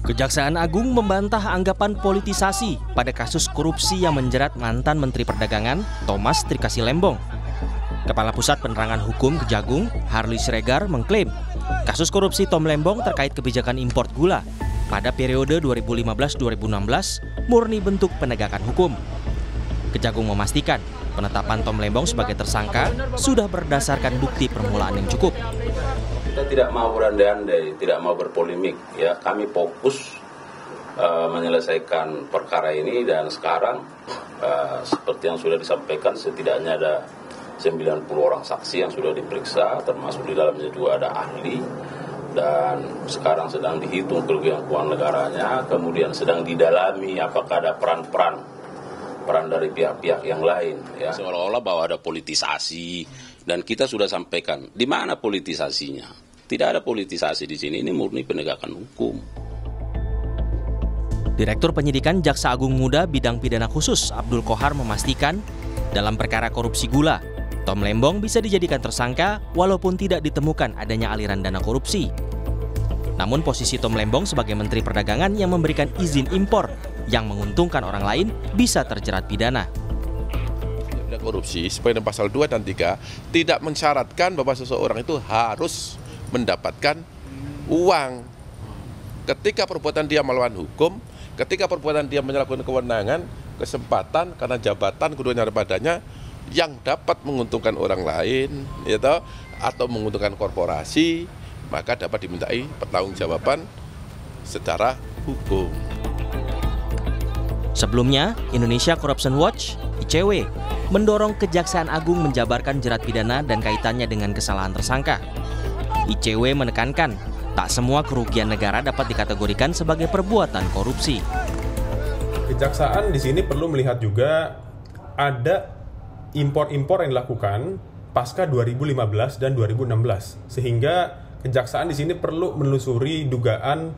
Kejaksaan Agung membantah anggapan politisasi pada kasus korupsi yang menjerat mantan Menteri Perdagangan Thomas Trikasih Lembong. Kepala Pusat Penerangan Hukum Kejagung, Harley Sregar, mengklaim kasus korupsi Tom Lembong terkait kebijakan impor gula pada periode 2015-2016 murni bentuk penegakan hukum. Kejagung memastikan penetapan Tom Lembong sebagai tersangka sudah berdasarkan bukti permulaan yang cukup. Kita tidak mau berandai-andai, tidak mau berpolemik. Ya, kami fokus menyelesaikan perkara ini dan sekarang seperti yang sudah disampaikan setidaknya ada 90 orang saksi yang sudah diperiksa, termasuk di dalamnya juga ada ahli, dan sekarang sedang dihitung kerugian keuangan negaranya, kemudian sedang didalami apakah ada peran dari pihak-pihak yang lain. Ya. Seolah-olah bahwa ada politisasi, dan kita sudah sampaikan, di mana politisasinya? Tidak ada politisasi di sini, ini murni penegakan hukum. Direktur Penyidikan Jaksa Agung Muda Bidang Pidana Khusus Abdul Kohar memastikan dalam perkara korupsi gula, Tom Lembong bisa dijadikan tersangka walaupun tidak ditemukan adanya aliran dana korupsi. Namun posisi Tom Lembong sebagai Menteri Perdagangan yang memberikan izin impor yang menguntungkan orang lain bisa terjerat pidana. Korupsi sesuai dengan pasal 2 dan 3 tidak mensyaratkan bahwa seseorang itu harus mendapatkan uang. Ketika perbuatan dia melawan hukum, ketika perbuatan dia menyalahgunakan kewenangan, kesempatan karena jabatan keduanya padanya yang dapat menguntungkan orang lain, atau menguntungkan korporasi, maka dapat dimintai pertanggungjawaban secara hukum. Sebelumnya, Indonesia Corruption Watch (ICW) mendorong Kejaksaan Agung menjabarkan jerat pidana dan kaitannya dengan kesalahan tersangka. ICW menekankan tak semua kerugian negara dapat dikategorikan sebagai perbuatan korupsi. Kejaksaan di sini perlu melihat juga ada impor-impor yang dilakukan pasca 2015 dan 2016, sehingga Kejaksaan di sini perlu menelusuri dugaan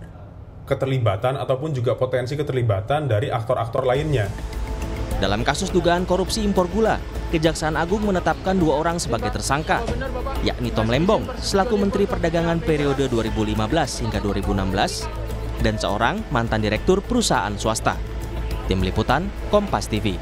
keterlibatan ataupun juga potensi keterlibatan dari aktor-aktor lainnya. Dalam kasus dugaan korupsi impor gula, Kejaksaan Agung menetapkan 2 orang sebagai tersangka, yakni Tom Lembong selaku Menteri Perdagangan periode 2015 hingga 2016 dan seorang mantan direktur perusahaan swasta. Tim Liputan, Kompas TV.